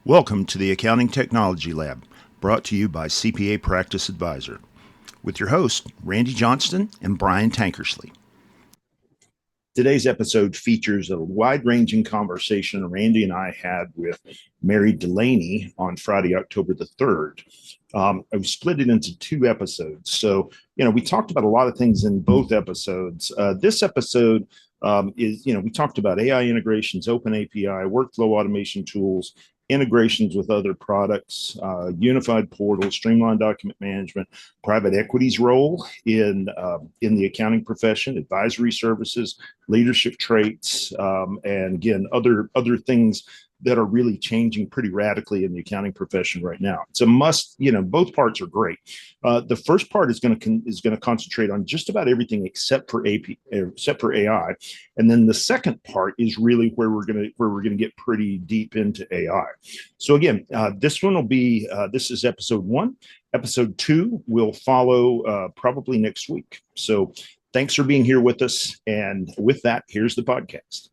Welcome to the Accounting Technology Lab, brought to you by CPA Practice Advisor, with your hosts, Randy Johnston and Brian Tankersley. Today's episode features a wide-ranging conversation Randy and I had with Mary Delaney on Friday, October the 3rd. I've split it into two episodes. So, we talked about a lot of things in both episodes. This episode we talked about AI integrations, open API, workflow automation tools, integrations with other products, unified portal, streamlined document management, private equity's role in the accounting profession, advisory services, leadership traits, and again, other things that are really changing pretty radically in the accounting profession right now. It's a must. Both parts are great. The first part is going to concentrate on just about everything except for AI, and then the second part is really where we're going to get pretty deep into AI. So again, this is episode 1. Episode 2 will follow probably next week. So thanks for being here with us. And with that, here's the podcast.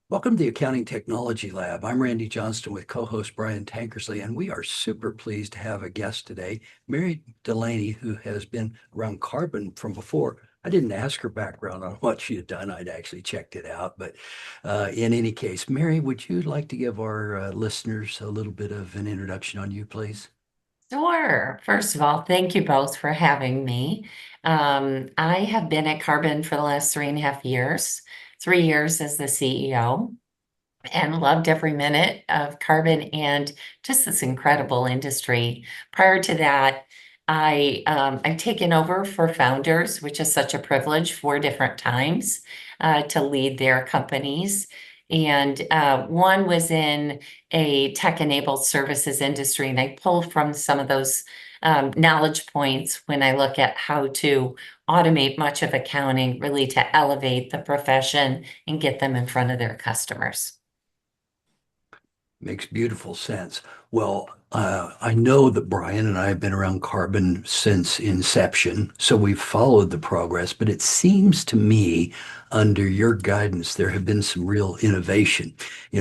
Welcome to the Accounting Technology Lab. I'm Randy Johnston with co-host Brian Tankersley, and we are super pleased to have a guest today, Mary Delaney, who has been around Karbon from before. I didn't ask her background on what she had done. I'd actually checked it out. But in any case, Mary, would you like to give our listeners a little bit of an introduction on you, please? Sure. First of all, thank you both for having me. I have been at Karbon for the last 3.5 years, 3 years as the CEO, and loved every minute of Karbon and just this incredible industry. Prior to that, I've taken over for founders, which is such a privilege, 4 different times to lead their companies. And one was in a tech-enabled services industry, and I pull from some of those knowledge points when I look at how to automate much of accounting, really to elevate the profession and get them in front of their customers. Makes beautiful sense. Well, I know that Brian and I have been around Karbon since inception, so we've followed the progress, but it seems to me under your guidance, there have been some real innovation.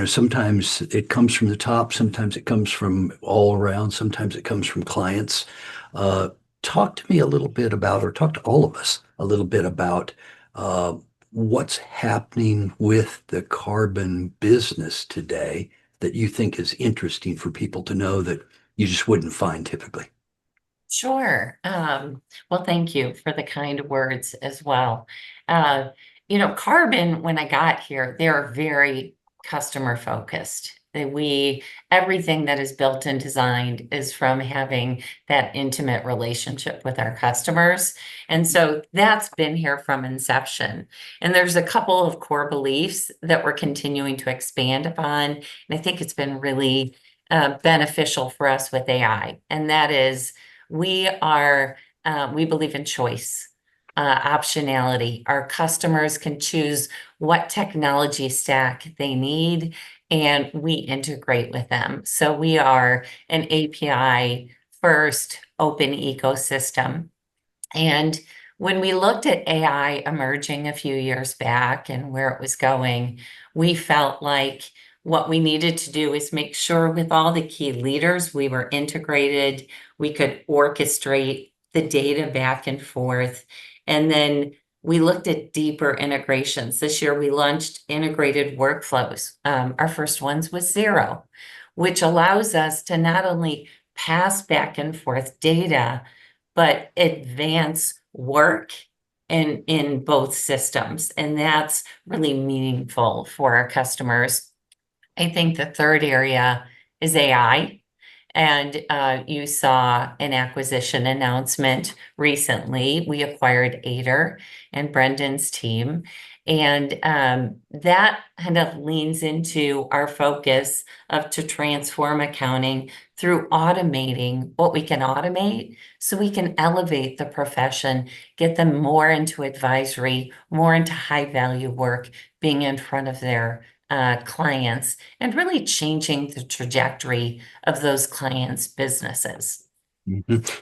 Sometimes it comes from the top, sometimes it comes from all around, sometimes it comes from clients. Talk to me a little bit about, or talk to all of us a little bit about what's happening with the Karbon business today that you think is interesting for people to know that you just wouldn't find typically. Sure. Well, thank you for the kind words as well. Karbon, when I got here, they're very customer focused. Everything that is built and designed is from having that intimate relationship with our customers. And so that's been here from inception. And there's a couple of core beliefs that we're continuing to expand upon. And I think it's been really beneficial for us with AI. And that is, we believe in choice. Optionality. Our customers can choose what technology stack they need, and we integrate with them. So we are an API first open ecosystem. And when we looked at AI emerging a few years back and where it was going, we felt like what we needed to do is make sure with all the key leaders we were integrated, we could orchestrate the data back and forth. And then we looked at deeper integrations. This year, we launched integrated workflows. Our first ones was Xero, which allows us to not only pass back and forth data, but advance work in both systems. And that's really meaningful for our customers. I think the third area is AI. And you saw an acquisition announcement recently. We acquired Aider and Brendan's team. And that kind of leans into our focus to transform accounting through automating what we can automate so we can elevate the profession, get them more into advisory, more into high value work, being in front of their clients, and really changing the trajectory of those clients' businesses.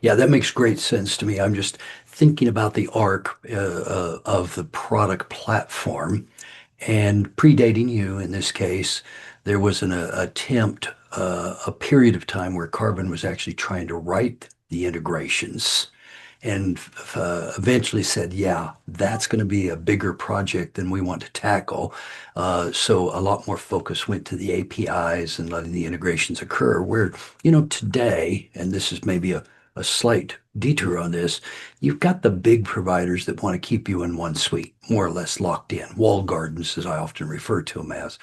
Yeah, that makes great sense to me. I'm just thinking about the arc of the product platform and predating you in this case. there was an attempt, a period of time where Karbon was actually trying to write the integrations and eventually said, yeah, that's going to be a bigger project than we want to tackle. So a lot more focus went to the APIs and letting the integrations occur. Where, today, and this is maybe a slight detour on this, you've got the big providers that want to keep you in one suite, more or less locked in, walled gardens, as I often refer to them as.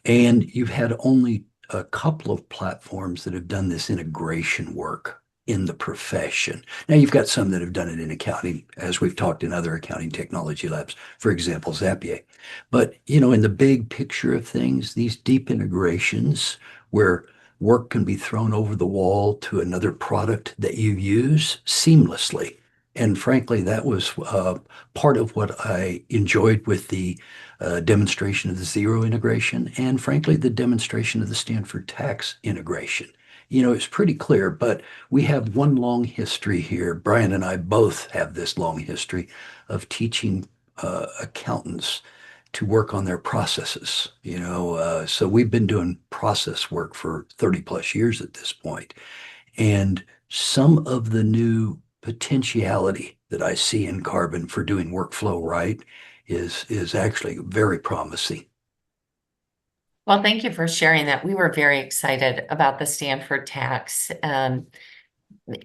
And you've had only a couple of platforms that have done this integration work in the profession. Now, you've got some that have done it in accounting, as we've talked in other accounting technology labs, for example, Zapier. But, in the big picture of things, these deep integrations where work can be thrown over the wall to another product that you use seamlessly. And frankly, that was part of what I enjoyed with the demonstration of the Xero integration, and frankly, the demonstration of the Stanford tax integration. It's pretty clear, but we have one long history here. Brian and I both have this long history of teaching accountants to work on their processes. So we've been doing process work for 30 plus years at this point. And some of the new potentiality that I see in Karbon for doing workflow right is actually very promising. Well, thank you for sharing that. We were very excited about the Stanford tax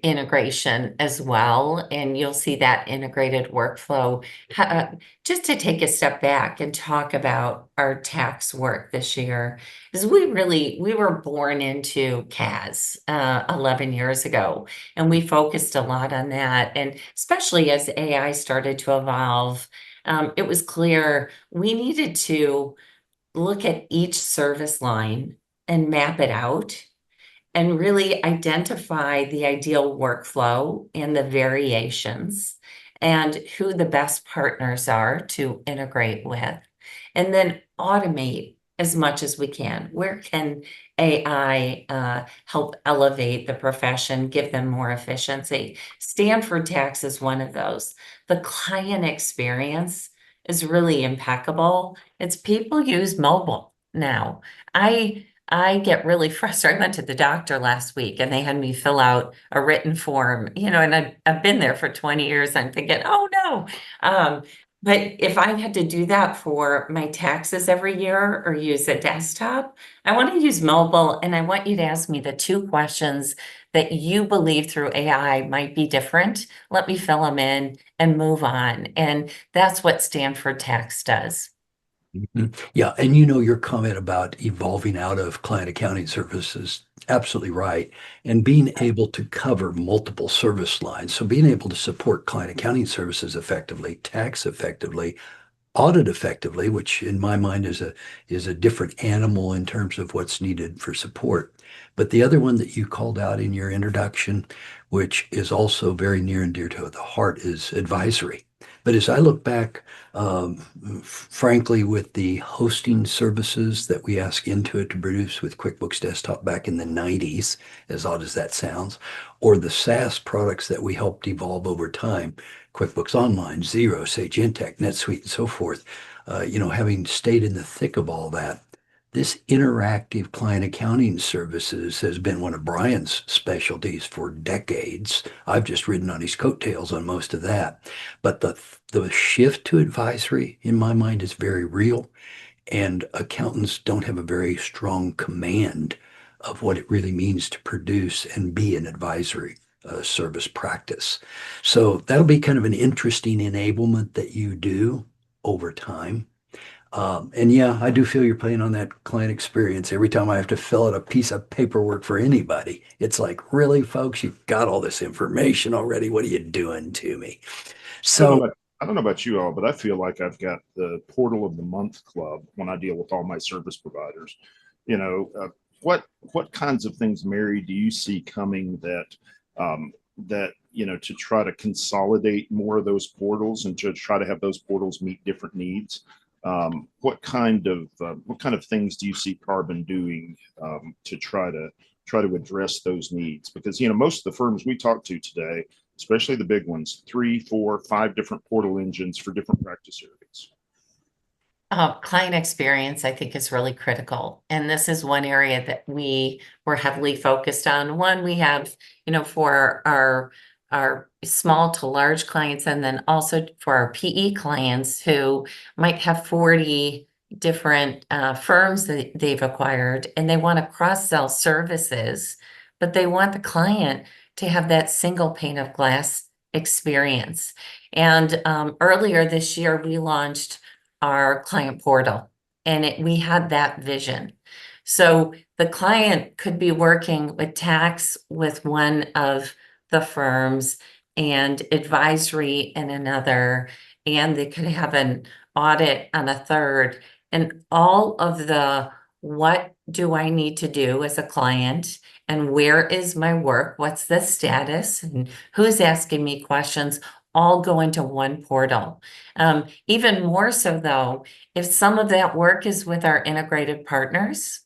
integration as well, and you'll see that integrated workflow. Just to take a step back and talk about our tax work this year, is we were born into CAS 11 years ago, and we focused a lot on that. And especially as AI started to evolve, it was clear we needed to look at each service line and map it out and really identify the ideal workflow and the variations and who the best partners are to integrate with, and then automate as much as we can. Where can AI help elevate the profession, give them more efficiency? Stanford Tax is one of those. The client experience is really impeccable. It's people use mobile now. I get really frustrated. I went to the doctor last week and they had me fill out a written form, and I've been there for 20 years. I'm thinking, oh no. But if I had to do that for my taxes every year or use a desktop, I want to use mobile, and I want you to ask me the two questions that you believe through AI might be different. Let me fill them in and move on. And that's what Stanford Tax does. Mhm. Yeah, and your comment about evolving out of client accounting services, absolutely right. And being able to cover multiple service lines. So being able to support client accounting services effectively, tax effectively, audit effectively, which in my mind is a different animal in terms of what's needed for support. But the other one that you called out in your introduction, which is also very near and dear to the heart, is advisory. But as I look back, um, frankly, with the hosting services that we ask Intuit to produce with QuickBooks Desktop back in the 90s, as odd as that sounds, or the SaaS products that we helped evolve over time, QuickBooks Online, Xero, Sage Intacct, NetSuite, and so forth, having stayed in the thick of all that, this interactive client accounting services has been one of Brian's specialties for decades. I've just ridden on his coattails on most of that. But the shift to advisory, in my mind, is very real. And accountants don't have a very strong command of what it really means to produce and be an advisory service practice. So that'll be kind of an interesting enablement that you do over time. And yeah, I do feel you're playing on that client experience. Every time I have to fill out a piece of paperwork for anybody, it's like, really, folks, you've got all this information already. What are you doing to me? So, I don't know about you all, but I feel like I've got the portal of the month club when I deal with all my service providers. You know, what kinds of things, Mary, do you see coming that to try to consolidate more of those portals and to try to have those portals meet different needs? What kind of things do you see Karbon doing to try to address those needs? Because most of the firms we talk to today, especially the big ones, 3, 4, 5 different portal engines for different practice areas. Client experience, I think, is really critical. And this is one area that we were heavily focused on. One, we have, for our small to large clients, and then also for our PE clients who might have 40 different firms that they've acquired, and they want to cross-sell services, but they want the client to have that single pane of glass experience. And earlier this year, we launched our client portal, and we had that vision. So the client could be working with tax with one of the firms and advisory in another, and they could have an audit on a third. And all of the what do I need to do as a client, and where is my work? What's the status? And who's asking me questions? All go into one portal. Even more so, though, if some of that work is with our integrated partners,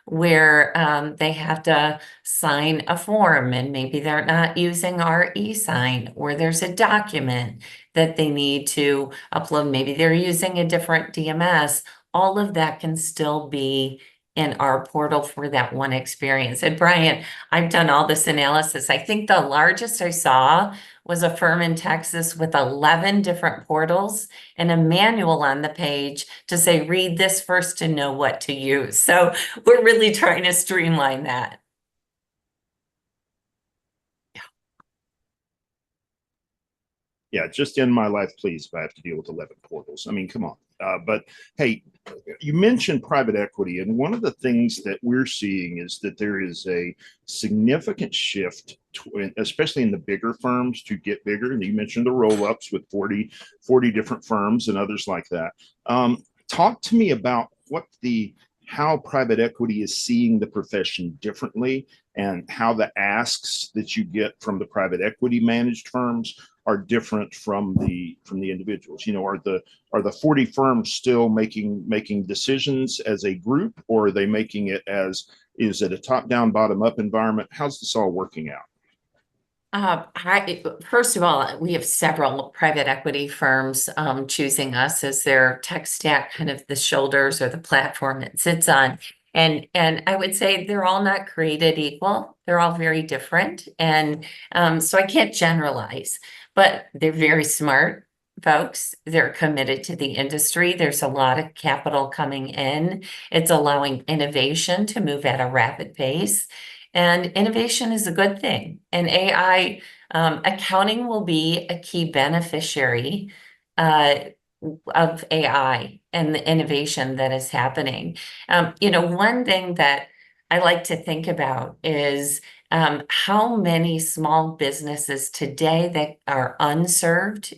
where they have to sign a form and maybe they're not using our e-sign, or there's a document that they need to upload, maybe they're using a different DMS, all of that can still be in our portal for that one experience. And Brian, I've done all this analysis. I think the largest I saw was a firm in Texas with 11 different portals and a manual on the page to say, read this first to know what to use. So we're really trying to streamline that. Yeah, just in my life, please, if I have to deal with 11 portals. I mean, come on. But hey, you mentioned private equity, and one of the things that we're seeing is that there is a significant shift, especially in the bigger firms, to get bigger. And you mentioned the roll-ups with 40 different firms and others like that. Talk to me about how private equity is seeing the profession differently, and how the asks that you get from the private equity managed firms are different from the individuals. Are the 40 firms still making decisions as a group, or are they making it is it a top down, bottom up environment? How's this all working out? First of all, we have several private equity firms choosing us as their tech stack, kind of the shoulders or the platform it sits on. And I would say they're all not created equal. They're all very different. And so I can't generalize, but they're very smart folks. They're committed to the industry. There's a lot of capital coming in. It's allowing innovation to move at a rapid pace. And innovation is a good thing. And AI, accounting will be a key beneficiary uh, of AI and the innovation that is happening. One thing that I like to think about is how many small businesses today that are unserved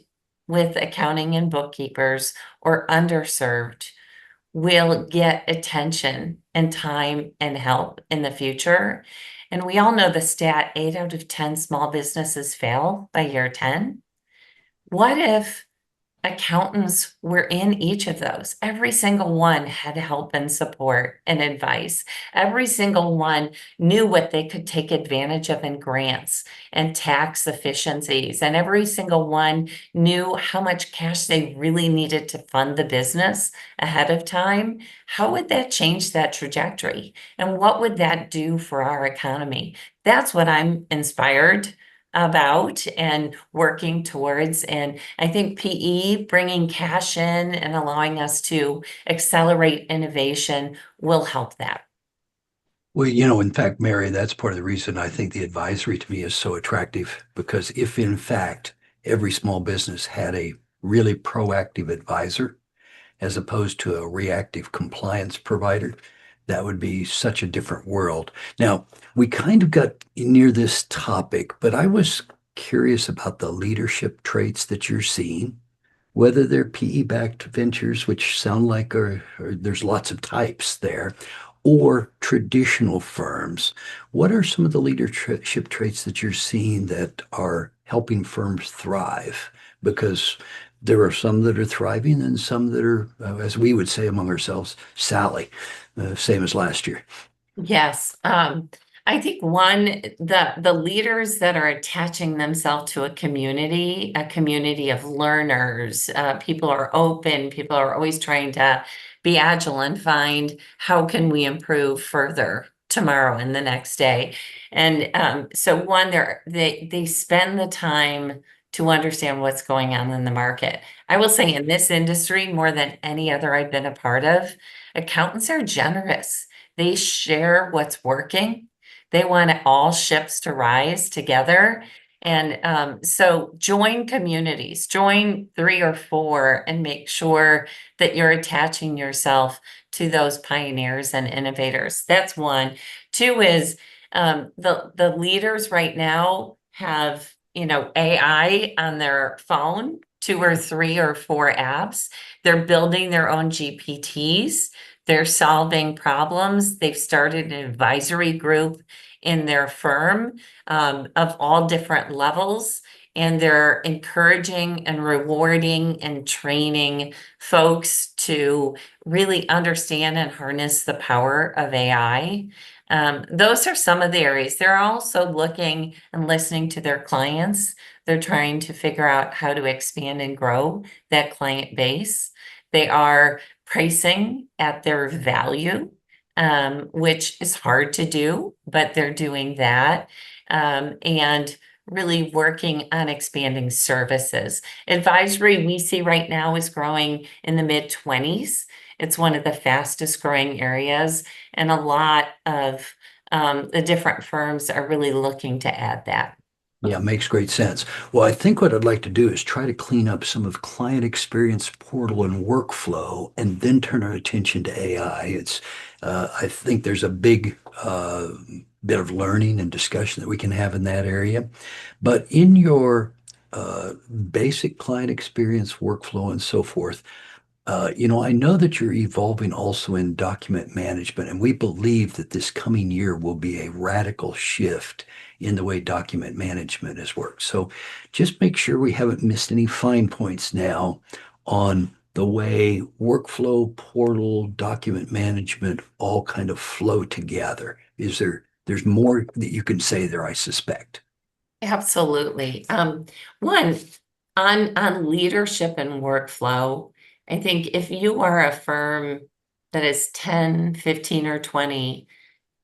with accounting and bookkeepers, or underserved, will get attention and time and help in the future. And we all know the stat, 8 out of 10 small businesses fail by year 10. What if accountants were in each of those? Every single one had help and support and advice. Every single one knew what they could take advantage of in grants and tax efficiencies. And every single one knew how much cash they really needed to fund the business ahead of time. How would that change that trajectory? And what would that do for our economy? That's what I'm inspired about and working towards. And I think PE bringing cash in and allowing us to accelerate innovation will help that. Well, in fact, Mary, that's part of the reason I think the advisory to me is so attractive, because if in fact every small business had a really proactive advisor as opposed to a reactive compliance provider, that would be such a different world. Now, we kind of got near this topic, but I was curious about the leadership traits that you're seeing, whether they're PE-backed ventures, which sound like there's lots of types there, or traditional firms. What are some of the leadership traits that you're seeing that are helping firms thrive? Because there are some that are thriving and some that are, as we would say among ourselves, Sally, same as last year. Yes. I think the leaders that are attaching themselves to a community of learners, people are open, people are always trying to be agile and find how can we improve further tomorrow and the next day. And so one, they spend the time to understand what's going on in the market. I will say in this industry, more than any other I've been a part of, accountants are generous. They share what's working. They want all ships to rise together. And so join communities, join 3 or 4, and make sure that you're attaching yourself to those pioneers and innovators. That's one. Two is the leaders right now have, AI on their phone, 2 or 3 or 4 apps. They're building their own GPTs. They're solving problems. They've started an advisory group in their firm of all different levels, and they're encouraging and rewarding and training folks to really understand and harness the power of AI. Those are some of the areas. They're also looking and listening to their clients. They're trying to figure out how to expand and grow that client base. They are pricing at their value, which is hard to do, but they're doing that. And really working on expanding services. Advisory we see right now is growing in the mid-20s. It's one of the fastest growing areas, and a lot of the different firms are really looking to add that. Yeah, makes great sense. Well, I think what I'd like to do is try to clean up some of client experience portal and workflow and then turn our attention to AI. I think there's a big bit of learning and discussion that we can have in that area. But in your basic client experience workflow and so forth, I know that you're evolving also in document management, and we believe that this coming year will be a radical shift in the way document management has worked. So just make sure we haven't missed any fine points now on the way workflow, portal, document management all kind of flow together. There's more that you can say there, I suspect. Absolutely. One, on leadership and workflow, I think if you are a firm that is 10, 15, or 20,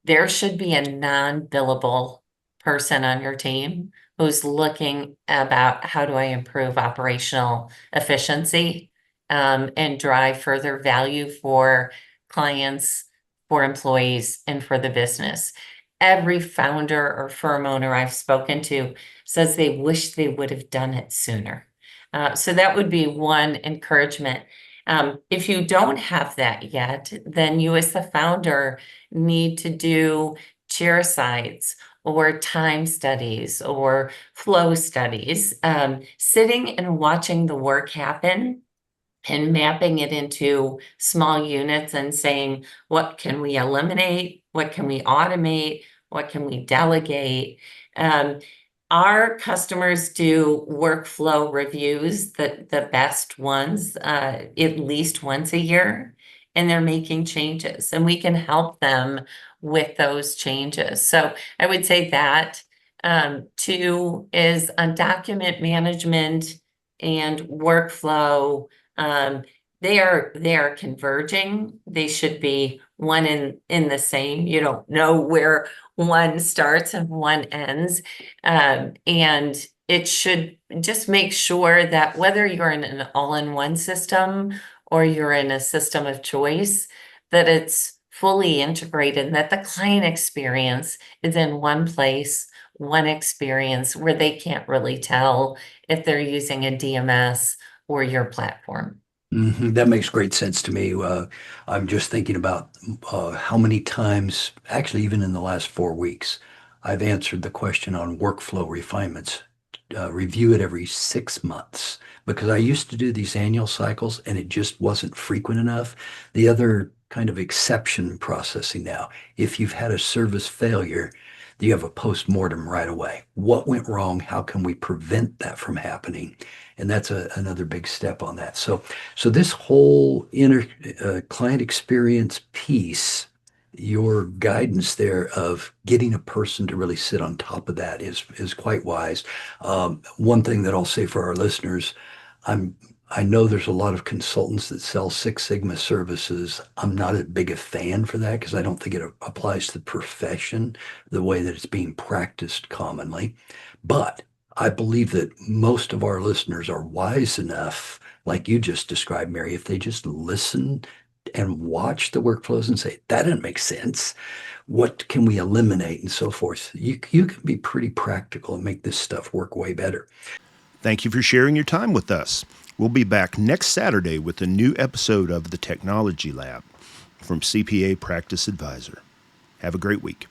there should be a non-billable person on your team who's looking about how do I improve operational efficiency, and drive further value for clients, for employees, and for the business. Every founder or firm owner I've spoken to says they wish they would have done it sooner. So that would be one encouragement. If you don't have that yet, then you as the founder need to do chair sides or time studies or flow studies, sitting and watching the work happen and mapping it into small units and saying, what can we eliminate? What can we automate? What can we delegate? Our customers do workflow reviews, the best ones, at least once a year, and they're making changes, and we can help them with those changes. So I would say that. Two is on document management and workflow. They are converging. They should be one in the same. You don't know where one starts and one ends. And it should just make sure that whether you're in an all-in-one system or you're in a system of choice, that it's fully integrated and that the client experience is in one place, one experience where they can't really tell if they're using a DMS or your platform. That makes great sense to me. I'm just thinking about how many times, actually, even in the last 4 weeks, I've answered the question on workflow refinements. Review it every 6 months because I used to do these annual cycles and it just wasn't frequent enough. The other kind of exception processing now, if you've had a service failure, you have a post-mortem right away. What went wrong? How can we prevent that from happening? And that's another big step on that. So this whole inner client experience piece your guidance there of getting a person to really sit on top of that is quite wise. One thing that I'll say for our listeners, I'm I know there's a lot of consultants that sell Six Sigma services. I'm not as big a fan for that because I don't think it applies to the profession the way that it's being practiced commonly. But I believe that most of our listeners are wise enough, like you just described, Mary, if they just listen and watch the workflows and say, that didn't make sense. What can we eliminate and so forth? You can be pretty practical and make this stuff work way better. Thank you for sharing your time with us. We'll be back next Saturday with a new episode of the Technology Lab from CPA Practice Advisor. Have a great week.